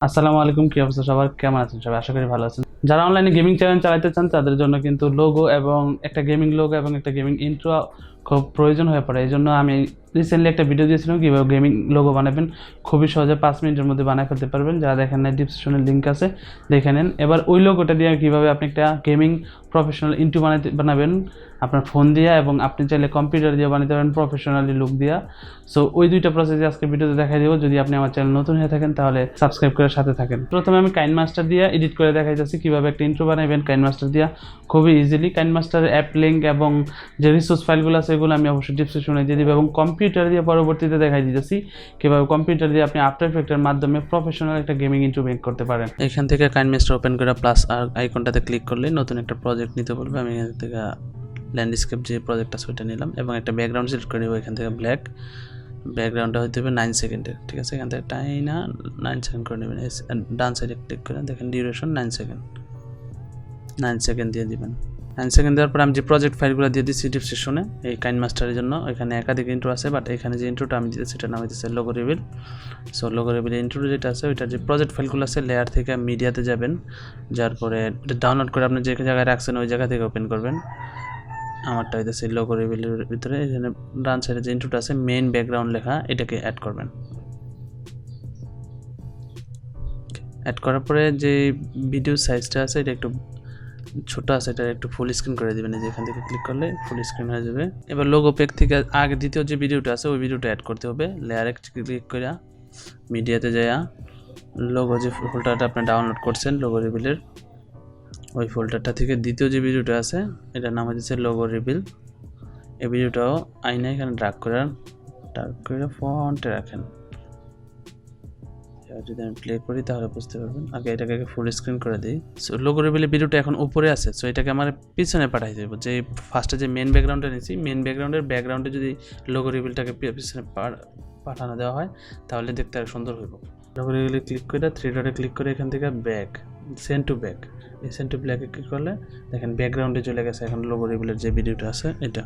আসসালামু আলাইকুম, কি অবস্থা সবার? কেমন আছেন সবাই? আশা করি ভালো আছেন। যারা অনলাইনে গেমিং চ্যানেল চালাতে চান তাদের জন্য কিন্তু লোগো এবং একটা গেমিং লোগো এবং একটা গেমিং ইন্ট্রো খুব প্রয়োজন হয়ে পড়ে। এই জন্য আমি রিসেন্টলি একটা ভিডিও দিয়েছিলাম কীভাবে গেমিং লোগো বানাবেন। খুবই সহজে 5 মিনিটের মধ্যে বানায় ফেলতে পারবেন। যারা দেখেন না, ডিসক্রিপশনে লিঙ্ক আছে, দেখে নেন। এবার ওই লোগোটা দিয়ে কীভাবে আপনি একটা গেমিং প্রফেশনাল ইন্ট্রো বানাবেন আপনার ফোন দিয়ে, এবং আপনি চাইলে কম্পিউটার দিয়ে বানাতে পারেন প্রফেশনালি লুক দিয়া। সো ওই দুইটা প্রসেসে আজকে ভিডিওতে দেখাই দেবো। যদি আপনি আমার চ্যানেল নতুন হয়ে থাকেন তাহলে সাবস্ক্রাইব করে সাথে থাকেন। প্রথমে আমি কাইনমাস্টার দিয়ে এডিট করে দেখাই যাচ্ছি কীভাবে একটা ইন্ট্রো বানাবেন কাইনমাস্টার দিয়ে খুবই ইজিলি। কাইনমাস্টারের অ্যাপ লিঙ্ক এবং যে রিসোর্স ফাইলগুলো আছে এগুলো আমি অবশ্যই ডিসক্রিপশনে দিয়ে দিব, এবং কম্পিউটার দিয়ে পরবর্তীতে দেখাই দিতেছি কীভাবে কম্পিউটার দিয়ে আপনি আফটার এফেক্টের মাধ্যমে প্রফেশনাল একটা গেমিং ইন্ট্রো মেক করতে পারেন। এখান থেকে কাইনমাস্টার ওপেন করে প্লাস আর আইকনটাতে ক্লিক করলে নতুন একটা প্রজেক্ট নিতে বলবে। আমি এখান থেকে ল্যান্ডস্কেপ যে প্রজেক্ট আছে ওইটা নিলাম এবং একটা ব্যাকগ্রাউন্ড সিলেক্ট করে নেব। এখান থেকে ব্ল্যাক, ব্যাকগ্রাউন্ডটা হতে হবে 9 সেকেন্ডের, ঠিক আছে? এখান থেকে টাইনা 9 সেকেন্ড করে নেবেন। ডান সাইডে ক্লিক করে দেখেন ডিউরেশন 9 সেকেন্ড, 9 সেকেন্ড দিয়ে দিবেন। 9 সেকেন্ড দেওয়ার পর আমি যে প্রজেক্ট ফাইলগুলো দিয়ে দিচ্ছি ডিসক্রিপশনে এই কাইনমাস্টারের জন্য, এখানে একাধিক ইন্ট্রো আছে, বাট এখানে যে ইন্ট্রোটা আমি দিতেছি সেটা নাম হচ্ছে logo reveal. So logo reveal intro যেটা আছে ওইটার যে প্রজেক্ট ফাইলগুলো আছে লেয়ার থেকে মিডিয়াতে যাবেন, যার পরে এটা ডাউনলোড করে আপনি যে জায়গায় রাখছেন ওই জায়গা থেকে ওপেন করবেন। আমারটা হইতেছে লোগো রিভিলের ভিতরে এখানে ডান সাইডে যে ইন্ট্রোটা আছে মেইন ব্যাকগ্রাউন্ড লেখা, এটাকে অ্যাড করবেন। অ্যাড করার পরে যে ভিডিও সাইজটা আছে এটা একটু ছোট আছে, এটা একটু ফুল স্ক্রিন করে দেবেন। যে এখান থেকে ক্লিক করলে ফুল স্ক্রিন হয়ে যাবে। এবার লোগো পেক থেকে আগে দ্বিতীয় যে ভিডিওটা আছে ওই ভিডিওটা অ্যাড করতে হবে। লেয়ারে ক্লিক করে মিডিয়াতে যাইয়া লোগো যে ফোল্ডারটা আপনি ডাউনলোড করছেন লোগো রিভিলের ওই ফোল্ডারটা থেকে দ্বিতীয় যে ভিডিওটা আছে এটার নাম হচ্ছে লোগো রিভিল। এই ভিডিওটাও আইনে এখানে ড্রাগ করে ফন্টে রাখেন। এবার যদি আমি প্লে করি তাহলে বুঝতে পারবেন। আগে এটাকে ফুল স্ক্রিন করে দিই। সো লোগো রিভিলের ভিডিওটা এখন উপরে আছে, সো এটাকে আমার পিছনে পাঠাই দেবো। যে ফার্স্টে যে মেন ব্যাকগ্রাউন্ডটা নিয়েছি, মেন ব্যাকগ্রাউন্ডে যদি লোগো রিভিলটাকে পিছনে পাঠানো দেওয়া হয় তাহলে দেখতে আরও সুন্দর হইব। লোগো রিভিলে ক্লিক করে 3 ডটে ক্লিক করে এখান থেকে ব্যাক, সেন্ড টু ব্যাক, এই সেন্ড টু ব্যাকে ক্লিক করলে দেখেন ব্যাকগ্রাউন্ডে চলে গেছে এখন লোগো রিভিলের যে ভিডিওটা আছে এটা।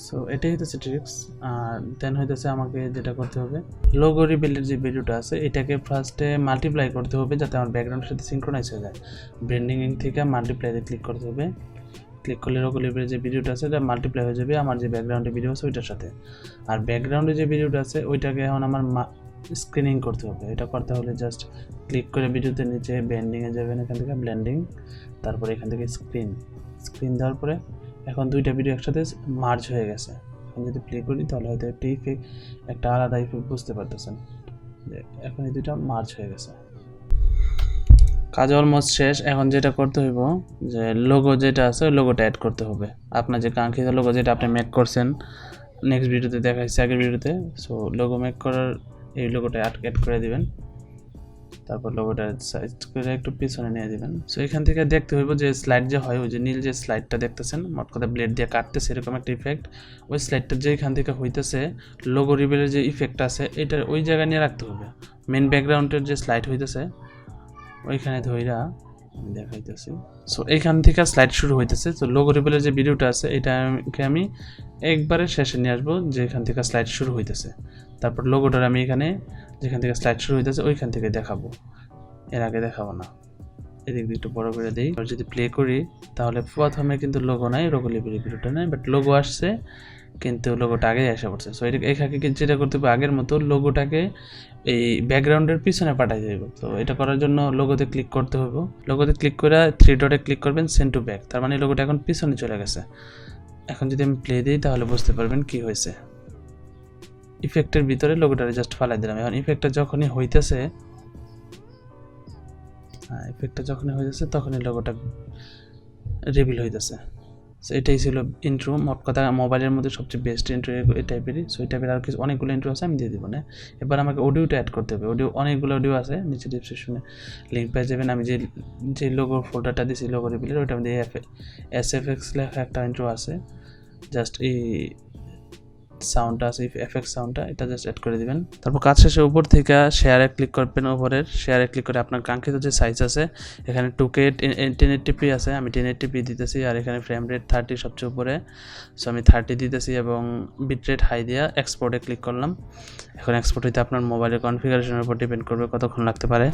সো এটাই হইতেছে ট্রিক্স। আর দেন হইতেছে আমাকে যেটা করতে হবে, লোগো রিভিলের যে ভিডিওটা আছে এটাকে ফার্স্টে মাল্টিপ্লাই করতে হবে যাতে আমার ব্যাকগ্রাউন্ডের সাথে সিনক্রোনাইজ হয়ে যায়। ব্লেন্ডিং থেকে মাল্টিপ্লাইতে ক্লিক করতে হবে। ক্লিক করলে লোগো রিভিলের যে ভিডিওটা আছে এটা মাল্টিপ্লাই হয়ে যাবে আমার যে ব্যাকগ্রাউন্ডে ভিডিও আছে ওইটার সাথে। আর ব্যাকগ্রাউন্ডে যে ভিডিওটা আছে ওইটাকে এখন আমার স্ক্রিনিং করতে হবে। এটা করতে হলে জাস্ট ক্লিক করে ভিডিওতে নিচে ব্লেন্ডিংয়ে যাবেন, এখান থেকে ব্লেন্ডিং, তারপরে এখান থেকে স্ক্রিন দেওয়ার পরে এখন দুইটা ভিডিও একসাথে মার্জ হয়ে গেছে। এখন যদি প্লে করি তাহলে হয়তো একটা ইফেক্ট, একটা আলাদা ইফেক্ট বুঝতে পারতেছেন যে এখন এই দুইটা মার্জ হয়ে গেছে। কাজ অলমোস্ট শেষ। এখন যেটা করতে হইব যে লোগো যেটা আছে ওই লোগোটা অ্যাড করতে হবে। আপনার যে কাঙ্ক্ষিত লোগো যেটা আপনি মেক করছেন নেক্সট ভিডিওতে দেখাইছি আগের ভিডিওতে। সো লোগো মেক করার এই লোগোটা অ্যাড করে দিবেন, তারপর লোগোটা সাইজ করে একটু পিছনে নিয়ে দিবেন। সো এখান থেকে দেখতে হইব যে স্লাইড যে হয় ওই যে নীল যে স্লাইডটা দেখতেছেন মোট কথা ব্লেড দিয়ে কাটতেছে এরকম একটা ইফেক্ট, ওই স্লাইডটা যেখান থেকে হইতেছে লোগো রিভিলের যে ইফেক্টটা আছে এটা ওই জায়গায় নিয়ে রাখতে হবে। মেন ব্যাকগ্রাউন্ডের যে স্লাইড হইতেছে ওইখানে ধইরা আমি দেখাইতেছি। সো এইখান থেকে স্লাইড শুরু হইতেছে। তো লোগো রিভিলের যে ভিডিওটা আছে এটাকে আমি একবারে শেষে নিয়ে আসবো যেখান থেকে স্লাইড শুরু হইতেছে। তারপর লোগোটার আমি এখানে যেখান থেকে স্লাইড শুরু হইতেছে ওইখান থেকে দেখাবো, এর আগে দেখাবো না। এদিক দিয়ে একটু বড় করে দিই। আর যদি প্লে করি তাহলে প্রথমে কিন্তু লোগো নাই, লোগো রিভিলের ভিডিওটা নাই, বাট লোগো আসছে কিন্তু লোগোটা আগে এসে পড়ছে। সো এখানে যেটা করতে হবে আগের মতো লোগোটাকে এই ব্যাকগ্রাউন্ডের পিছনে পাঠাই যাবে। তো এটা করার জন্য লোগোতে ক্লিক করতে হবে। লোগোতে ক্লিক করে 3 ডটে ক্লিক করবেন, সেন্ড টু ব্যাক, তার মানে লোগোটা এখন পিছনে চলে গেছে। এখন যদি আমি প্লে দিই তাহলে বুঝতে পারবেন কি হয়েছে। ইফেক্টের ভিতরে লোগোটা জাস্ট ফালাই দিলাম। এখন ইফেক্টটা যখনই হইতেছে তখনই লোগোটা রিভিল হইতেছে। সো এটাই ছিল ইন্ট্রো। মোট কথা মোবাইলের মধ্যে সবচেয়ে বেস্ট ইন্ট্রো এই টাইপেরই। সো এই টাইপের আর কিছু অনেকগুলো ইন্ট্রো আছে, আমি দিয়ে দিব না। এবার আমাকে অডিওটা অ্যাড করতে হবে। অনেকগুলো অডিও আছে, নিচে ডিসক্রিপশনে লিঙ্ক পেয়ে যাবেন। আমি যে লোগোর ফোল্ডারটা দিয়েছি লোগো রিভিলের ওইটা দিয়ে SFX লেখা একটা ইন্ট্রো আছে। জাস্ট এই সাউন্ডটা আছে, এফেক্ট সাউন্ডটা, এটা জাস্ট অ্যাড করে দিবেন। তারপর কাজ শেষে উপর থেকে শেয়ারে ক্লিক করবেন, উপরের শেয়ারে ক্লিক করে আপনার কাঙ্ক্ষিত যে সাইজ আছে, এখানে 2K 1080p আছে, আমি 1080p দিতেছি, আর এখানে ফ্রেম রেট 30 সবচেয়ে উপরে, সো আমি 30 দিতেছি এবং বিট রেট হাই দিয়ে এক্সপোর্টে ক্লিক করলাম। এখন এক্সপোর্ট হইতে আপনার মোবাইলের কনফিগারেশনের উপর ডিপেন্ড করবে কতক্ষণ লাগতে পারে।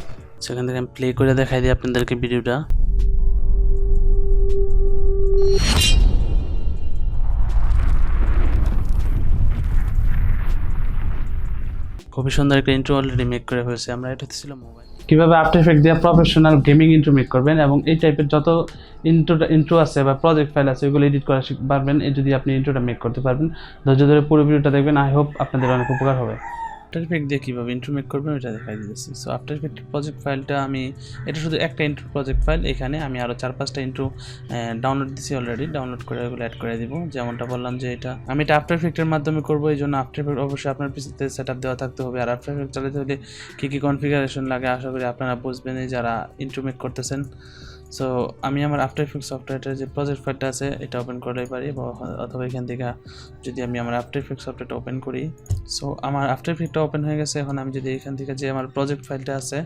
সেখান থেকে আমি প্লে করে দেখাই দিই আপনাদেরকে ভিডিওটা। খুবই সুন্দর একটা ইন্ট্রো অলরেডি মেক করে ফেলছে আমরা। এটা ছিল মোবাইল কিভাবে আফটার এফেক্ট দিয়ে প্রফেশনাল গেমিং ইন্ট্রো মেক করবেন এবং এই টাইপের যত ইন্ট্রো আছে বা প্রজেক্ট ফাইল আছে ওগুলো এডিট করা শিখতে পারবেন যদি আপনি ইন্ট্রোটা মেক করতে পারবেন। ধৈর্য ধরে পুরো ভিডিওটা দেখবেন, আই হোপ আপনাদের অনেক উপকার হবে। আফটার এফেক্ট দিয়ে কীভাবে ইন্ট্রো মেক করবেন ওইটা দেখাই দিয়েছি। সো আফটার এফেক্ট প্রজেক্ট ফাইলটা আমি, এটা শুধু একটা ইন্ট্রো প্রজেক্ট ফাইল, এখানে আমি আরও 4-5টা ইন্ট্রো ডাউনলোড দিয়েছি অলরেডি, ডাউনলোড করে ওগুলো অ্যাড করে দিব। যেমনটা বললাম যে আমি এটা আফটার এফেক্টের মাধ্যমে করবো, এই জন্য আফটার এফেক্ট অবশ্যই আপনার পিসিতে সেট আপ দেওয়া থাকতে হবে। আর আফটার এফেক্ট চালাতে হলে কী কী কনফিগারেশন লাগে আশা করি আপনারা বুঝবেন যারা ইন্ট্রো মেক করতেছেন। সো আমি আমার আফটার এফেক্ট সফটওয়্যারটার যে প্রজেক্ট ফাইলটা আছে এটা ওপেন করলেই পারি, অথবা এখান থেকে যদি আমি আমার আফটার এফেক্ট সফটওয়্যারটা ওপেন করি। সো আমার আফটার এফেক্টটা ওপেন হয়ে গেছে। এখন আমি যদি এখান থেকে যে আমার প্রজেক্ট ফাইলটা আছে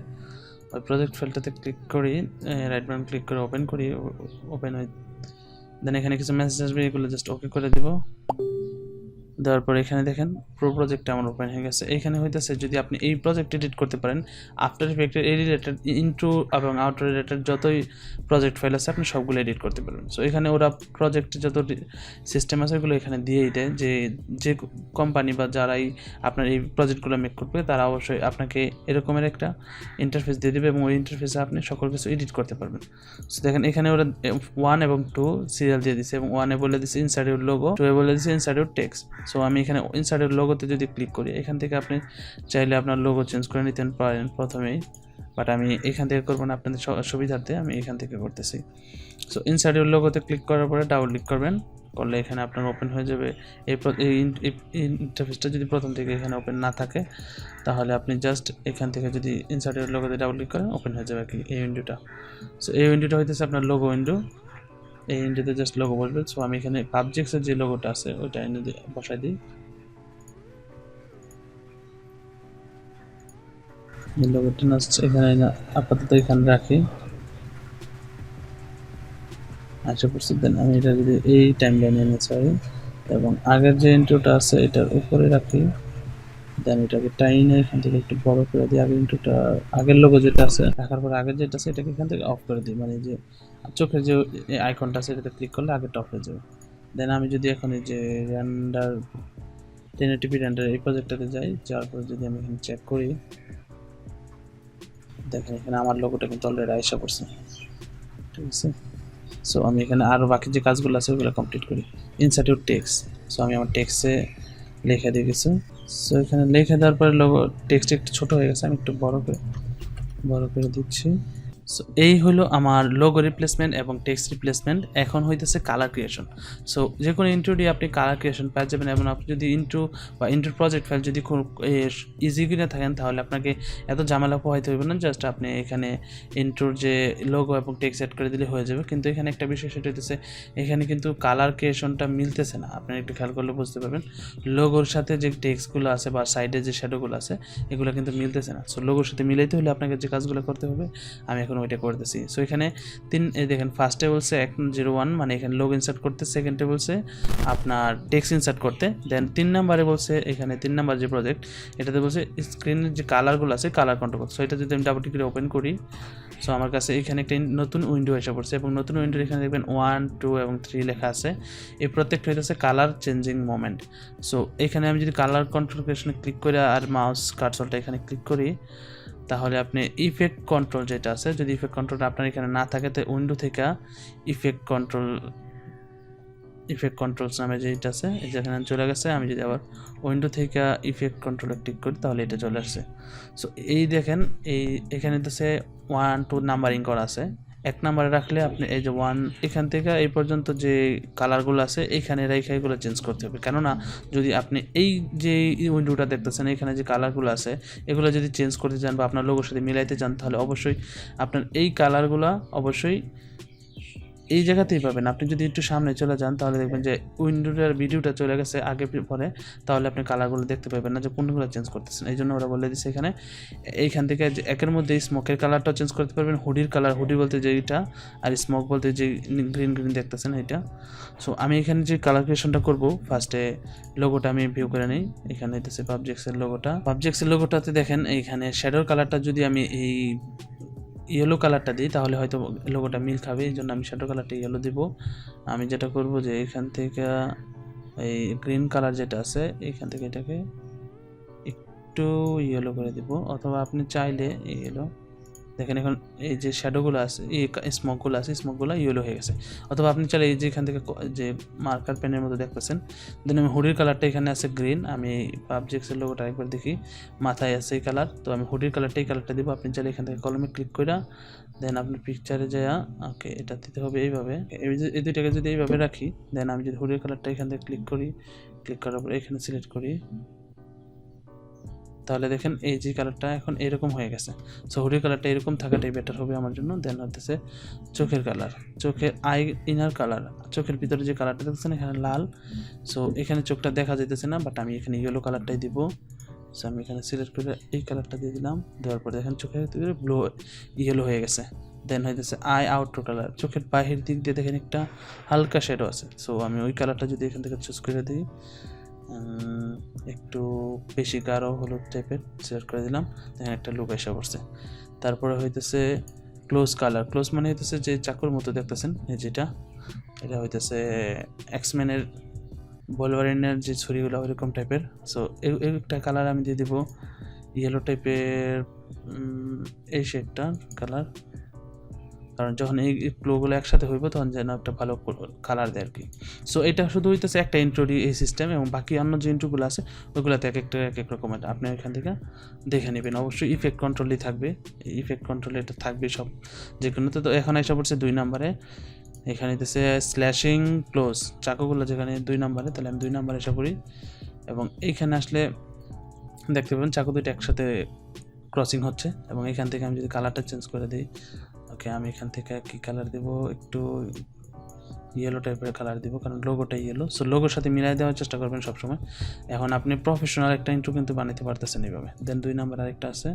ওই প্রজেক্ট ফাইলটাতে ক্লিক করি, রাইট বাটন ক্লিক করে ওপেন করি, ওপেন হয়ে দেন এখানে কিছু মেসেজ আসবে, এগুলো জাস্ট ওকে করে দেব। দেওয়ার পর এখানে দেখেন প্রো প্রজেক্টটা আমার ওপেন হয়ে গেছে। এইখানে হইতেছে যদি আপনি এই প্রজেক্ট এডিট করতে পারেন, আফটার এফেক্টের এই রিলেটেড ইন্ট্রো এবং আউটর রিলেটেড যতই প্রজেক্ট ফাইল আছে আপনি সবগুলো এডিট করতে পারবেন। সো এখানে ওরা প্রজেক্ট যত সিস্টেম আছে ওগুলো এখানে দিয়েই দেয়, যে কোম্পানি বা যারাই আপনার এই প্রজেক্টগুলো মেক করবে তারা অবশ্যই আপনাকে এরকমের একটা ইন্টারফেস দিয়ে দেবে এবং ওই ইন্টারফেসে আপনি সকল কিছু এডিট করতে পারবেন। সো দেখেন এখানে ওরা 1 এবং 2 সিরিয়াল দিয়ে দিচ্ছে এবং 1-এ বলে দিচ্ছে ইনসাইড ইউর লোগো, 2-এ বলে দিচ্ছে ইনসাইড ইউর টেক্সট। সো আমি এখানে ইনসাইডের লোগোতে যদি ক্লিক করি, এখান থেকে আপনি চাইলে আপনার লোগো চেঞ্জ করে নিতে পারেন প্রথমেই, বাট আমি এখান থেকে করবো না, আপনাদের সুবিধার্থে আমি এখান থেকে করতেছি। সো ইনসাইডের লোগোতে ক্লিক করার পরে ডাবল ক্লিক করবেন, করলে এখানে আপনার ওপেন হয়ে যাবে এই ইন্টারফেসটা। যদি প্রথম থেকে এখানে ওপেন না থাকে তাহলে আপনি জাস্ট এখান থেকে যদি ইনসাইডের লোগোতে ডাবল ক্লিক করেন ওপেন হয়ে যাবে এই উইন্ডোটা। সো এই উইন্ডোটা হইতেছে আপনার লোগো উইন্ডো, এই উইন্ডোতে জাস্ট লোগো বসবে। সো আমি এখানে পাবজেক্টসের যে লোগোটা আছে ওইটা এনে বসাই দিই, এই লোগোটা এখানে আপাতত এখানে রাখি। আচ্ছা বুঝতে দেন আমি এটা যদি এই টাইম লাইনে এনে চাই এবং আগের যে ইন্ট্রোটা আছে এটার উপরে রাখি, দেন এটাকে টাইনে এখান থেকে একটু বড় করে দিই। আগের ইন্ট্রোটা আগের লোগো যেটা আছে রাখার পরে আগের যেটা আছে এটাকে এখান থেকে অফ করে দিই, মানে যে চোখের যে আইকনটা আছে এটাতে ক্লিক করলে আগেরটা অফ হয়ে যাবে। দেন আমি যদি এখন এই যে রেন্ডার 1080p রেন্ডার এই প্রজেক্টটাতে যাই, যাওয়ার পরে যদি আমি এখানে চেক করি, দেখেন এখানে আমার লোগোটা কিন্তু অলরেডি আইসা পড়ছে, ঠিক আছে। সো আমি এখানে আরও বাকি যে কাজগুলো আছে ওগুলো কমপ্লিট করি। ইনসার্ট ইউর টেক্সট, সো আমি আমার টেক্সটে লেখা দিয়ে গেছি। সো এখানে লেখা দেওয়ার পরে লোগো টেক্সট একটু ছোটো হয়ে গেছে, আমি একটু বড় করে দিচ্ছি। সো এই হলো আমার লোগো রিপ্লেসমেন্ট এবং টেক্সট রিপ্লেসমেন্ট। এখন হইতেছে কালার ক্রিয়েশন। সো যে কোনো ইন্ট্রো দিয়ে আপনি কালার ক্রিয়েশন পেয়ে যাবেন এবং আপনি যদি ইন্ট্রো বা ইন্ট্রো প্রজেক্ট ফাইল যদি খুব ইজি কিনে থাকেন তাহলে আপনাকে এত ঝামেলা পোহাইতে হবে না, জাস্ট আপনি এখানে ইন্ট্রোর যে লোগো এবং টেক্সট অ্যাড করে দিলে হয়ে যাবে। কিন্তু এখানে একটা বিষয় সেটা হইতেছে এখানে কিন্তু কালার ক্রিয়েশনটা মিলতেছে না, আপনি একটু খেয়াল করলে বুঝতে পারবেন। লোগোর সাথে যে টেক্সটগুলো আছে বা সাইডে যে শ্যাডোগুলো আছে এগুলো কিন্তু মিলতেছে না। সো লোগোর সাথে মিলাইতে হলে আপনাকে যে কাজগুলো করতে হবে আমি এখন ওইটা করতেছি। সো এখানে দেখেন ফার্স্টে বলছে 101 মানে এখানে লোগো ইনসার্ট করতে, সেকেন্ডে বলছে আপনার টেক্সট ইনসার্ট করতে, দেন 3 নম্বরে বলছে এখানে 3 নম্বর যে প্রজেক্ট এটাতে বলছে স্ক্রিনের যে কালারগুলো আছে কালার কন্ট্রোল করতে। সো এটা যদি আমি ডাবল ক্লিক করে ওপেন করি, সো আমার কাছে এখানে একটা নতুন উইন্ডো এসে পড়ছে এবং নতুন উইন্ডোর এখানে দেখবেন 1, 2 এবং 3 লেখা আছে। এই প্রত্যেকটা হইতেছে কালার চেঞ্জিং মোমেন্ট। সো এখানে আমি যদি কালার কনফিগারেশনে ক্লিক করে আর মাউস কার্সরটা এখানে ক্লিক করি তাহলে আপনি ইফেক্ট কন্ট্রোল যেটা আছে, যদি ইফেক্ট কন্ট্রোলটা আপনার এখানে না থাকে তো উইন্ডো থেকে ইফেক্ট কন্ট্রোলস নামে যেটা আছে যেখানে চলে গেছে। আমি যদি আবার উইন্ডো থেকে ইফেক্ট কন্ট্রোলে ক্লিক করি তাহলে এটা চলে আসছে। সো এই দেখেন এখানে তো 1, 2 নাম্বারিং করা আছে। 1 নম্বরে রাখলে আপনি এই যে 1 এখান থেকে এই পর্যন্ত যে কালারগুলো আছে এখানে রেখে এগুলো চেঞ্জ করতে হবে, কেননা যদি আপনি এই যে উইন্ডোটা দেখতেছেন এখানে যে কালারগুলো আছে এগুলো যদি চেঞ্জ করতে চান বা আপনার লোগোর সাথে মিলাইতে চান তাহলে অবশ্যই আপনার এই কালারগুলো অবশ্যই এই জায়গাতেই পাবেন। আপনি যদি একটু সামনে চলে যান তাহলে দেখবেন যে উইন্ডোটার ভিডিওটা চলে গেছে আগে পরে, তাহলে আপনি কালারগুলো দেখতে পাবেন না যে কোনগুলো চেঞ্জ করতেছেন। এই জন্য ওরা বলে দিচ্ছে এখানে এইখান থেকে যে একের মধ্যে স্মোকের কালারটাও চেঞ্জ করতে পারবেন, হুডির কালার, হুডি বলতে যে এইটা, আর স্মোক বলতে যে গ্রিন দেখতেছেন এটা। সো আমি এখানে যে কালার ক্রিয়েশনটা করবো, ফার্স্টে লোগোটা আমি ভিউ করে নিই। এখানে হইতেছে পাবজেক্সের লোগোটাতে দেখেন এইখানে শ্যাডোর কালারটা যদি আমি এই ইয়েলো কালারটা দিই তাহলে হয়তো লোগোটা মিল খাবে, এই জন্য আমি শ্যাডো কালারটা ইয়েলো দিব। আমি যেটা করব যে এখান থেকে এই গ্রিন কালার যেটা আছে এখান থেকে এটাকে একটু ইয়েলো করে দিব, অথবা আপনি চাইলে ইয়েলো, দেখেন এখন এই যে শ্যাডোগুলো আছে, এই স্মোকগুলো ইয়েলো হয়ে গেছে। অথবা আপনি চাইলে এই যে এখান থেকে যে মার্কার পেনের মতো দেখতেছেন, দেন আমি হুডির কালারটা এখানে আছে গ্রিন, আমি পাবজেক্সের লোগোটা একবার দেখি, মাথায় আছে এই কালার, তো আমি হুডির কালারটা এই কালারটা দিব। আপনি চাইলে এখান থেকে কলমে ক্লিক করে দেন আপনি পিকচারে যাওয়া ওকে এটা দিতে হবে এইভাবে। এই দুইটাকে যদি এইভাবে রাখি, দেন আমি যদি হুডির কালারটা এখান থেকে ক্লিক করার পর এখানে সিলেক্ট করি, তাহলে দেখেন এই যে কালারটা এখন এরকম হয়ে গেছে। সো হুডির কালারটা এরকম থাকাটাই বেটার হবে আমার জন্য। দেন হচ্ছে চোখের কালার, চোখের ইনার কালার, চোখের ভিতরে যে কালারটা দেখছেন এখানে লাল, সো এখানে চোখটা দেখা যাইতেছে না, বাট আমি এখানে ইয়েলো কালারটাই দিব। সো আমি এখানে সিলেক্ট করে এই কালারটা দিয়ে দিলাম, দেওয়ার পরে দেখেন চোখের ভিতরে ইয়েলো হয়ে গেছে। দেন হইতেছে আউটার কালার, চোখের বাহির দিক দিয়ে দেখেন একটা হালকা শেডো আছে, সো আমি ওই কালারটা যদি এখান থেকে চুজ করে দিই, একটু বেশি গাঢ় হলুদ টাইপের সিলেক্ট করে দিলাম, দেখেন একটা লুক এসে পড়ছে। তারপরে হইতেছে ক্লোজ কালার, ক্লোজ মানে হইতেছে যে চাকুর মতো দেখতেছেন এই যেটা, এটা হইতেছে এক্সম্যানের বলভারিনের যে ছুরিগুলো ওইরকম টাইপের। সো একটা কালার আমি দিয়ে দিব ইয়েলো টাইপের, এই শেডটা কালার, কারণ যখন এই ক্লোগুলো একসাথে হইব তখন যেন একটা ভালো কালার দেয় আর কি। সো এটা শুধু হইতেছে একটা ইন্ট্রোডি এই সিস্টেম, এবং বাকি অন্য যে ইন্ট্রোগুলো আছে ওইগুলোতে এক এক রকমের আপনি এখান থেকে দেখে নেবেন। অবশ্যই ইফেক্ট কন্ট্রোলই থাকবে, ইফেক্ট কন্ট্রোল এটা থাকবে সব যে কোনোতে। তো এখন এসে পড়ছে 2 নম্বরে, এখানে হইতেছে স্ল্যাশিং ক্লোজ, চাকুগুলো যেখানে 2 নম্বরে, তাহলে আমি 2 নম্বরে এসে পড়ি, এবং এইখানে আসলে দেখতে পাবেন চাকু দুইটা একসাথে ক্রসিং হচ্ছে। এবং এখান থেকে আমি যদি কালারটা চেঞ্জ করে দিই, ওকে আমি এখান থেকে কি কালার দেব, একটু ইয়েলো টাইপের কালার দিব, কারণ লোগোটা ইয়েলো, সো লোগোর সাথে মিলাই দেওয়ার চেষ্টা করবেন সবসময়। এখন আপনি প্রফেশনাল একটা ইন্ট্রো কিন্তু বানাতে পারতেছেন এইভাবে। দেন 2 নম্বর আরেকটা আছে,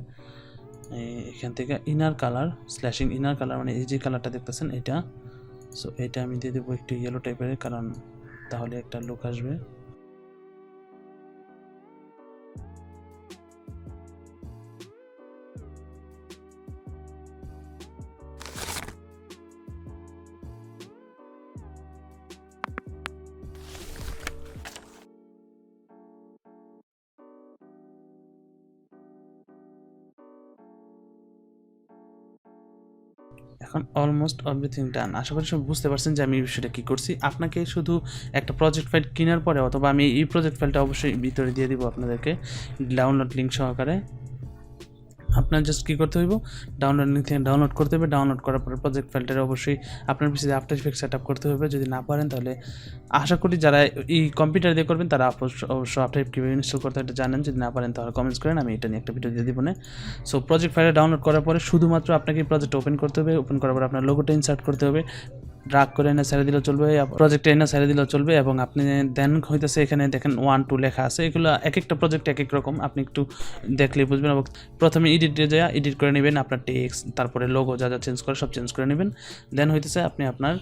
এখান থেকে ইনার কালার, স্ল্যাশিং ইনার কালার মানে এই যে কালারটা দেখতেছেন এটা, সো এটা আমি দিয়ে দেবো একটু ইয়েলো টাইপের, কারণ তাহলে একটা লুক আসবে। এখন অলমোস্ট এভরিথিং ডান। আশা করি সব বুঝতে পারছেন যে আমি এই বিষয়টা কী করছি। আপনাকে শুধু একটা প্রজেক্ট ফাইল কেনার পরে, অথবা আমি এই প্রজেক্ট ফাইলটা অবশ্যই ভিতরে দিয়ে দিব আপনাদেরকে ডাউনলোড লিঙ্ক সহকারে। আপনার জাস্ট কী করতে হইব, ডাউনলোড লিঙ্ক থেকে ডাউনলোড করতে হবে। ডাউনলোড করার পরে প্রজেক্ট ফাইলটা অবশ্যই আপনার পিছিয়ে আফটার ইফেক্ট সেট আপ করতে হবে। যদি না পারেন তাহলে আশা করি যারা এই কম্পিউটার দিয়ে করবেন তারা অবশ্য আফটার ইফেক্ট কীভাবে ইনস্টল করতে এটা জানেন। যদি না পারেন তাহলে কমেন্টস করেন, আমি এটা নিয়ে একটা ভিডিও দিয়ে দিব না। সো প্রজেক্ট ফাইলটা ডাউনলোড করার পরে শুধুমাত্র আপনাকে এই প্রজেক্ট ওপেন করতে হবে। ওপেন করার পরে আপনার লোগোটা ইনসার্ট করতে হবে, ড্রাগ করে এনে ছেড়ে দিলেও চলবে, প্রজেক্টে এনে ছেড়ে দিলেও চলবে। এবং আপনি দেন হইতেছে এখানে দেখেন 1 2 লেখা আছে, এগুলো এক একটা প্রজেক্ট এক এক রকম, আপনি একটু দেখলেই বুঝবেন। এবং প্রথমে এডিটে যায় এডিট করে নেবেন আপনার টেক্সট, তারপরে লোগো যা যা চেঞ্জ করে সব চেঞ্জ করে নেবেন। দেন হইতেছে আপনি আপনার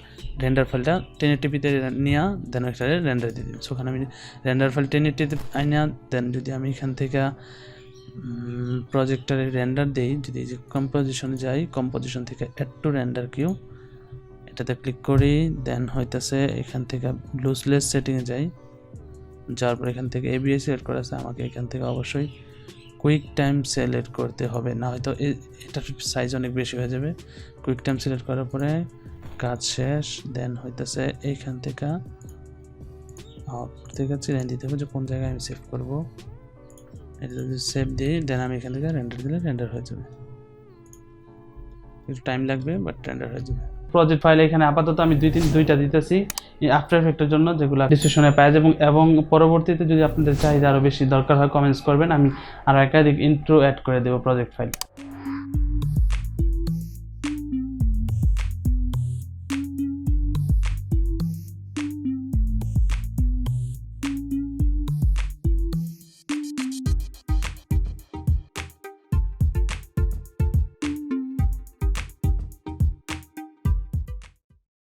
রেন্ডার ফাইলটা 1080p-তে নিয়ে দেন ওইখানে রেন্ডার দিয়ে দেবেন। সো ওখানে আমি রেন্ডার ফাইল 1080-তে আইনা, দেন যদি আমি এখান থেকে প্রজেক্টারে রেন্ডার দিই, যদি এই যে কম্পোজিশনে যাই, কম্পোজিশন থেকে অ্যাড টু রেন্ডার কিউ এটাতে ক্লিক করি, দেন হইতেছে এখান থেকে লুজলেস সেটিংয়ে যাই, যাওয়ার পর এখান থেকে এবিএস সিলেক্ট করা আছে, আমাকে এখান থেকে অবশ্যই কুইক টাইম সিলেক্ট করতে হবে, না হয়তো এটার সাইজ অনেক বেশি হয়ে যাবে। কুইক টাইম সিলেক্ট করার পরে কাজ শেষ। দেন হইতেছে এইখান থেকে চিনাই দিতে হবে যে কোন জায়গায় আমি সেভ করবো। এটা যদি সেভ দিই, দেন আমি এখান থেকে রেন্ডার দিলে রেন্ডার হয়ে যাবে। একটু টাইম লাগবে, বাট রেন্ডার হয়ে যাবে। প্রজেক্ট ফাইল এখানে আপাতত আমি দুইটা দিতেছি আফটার ইফেক্টের জন্য, যেগুলো ডিসক্রিপশনে পাওয়া যায়। এবং পরবর্তীতে যদি আপনাদের চাহিদা আরও বেশি দরকার হয় কমেন্টস করবেন, আমি আরও একাধিক ইন্ট্রো অ্যাড করে দেবো প্রজেক্ট ফাইল।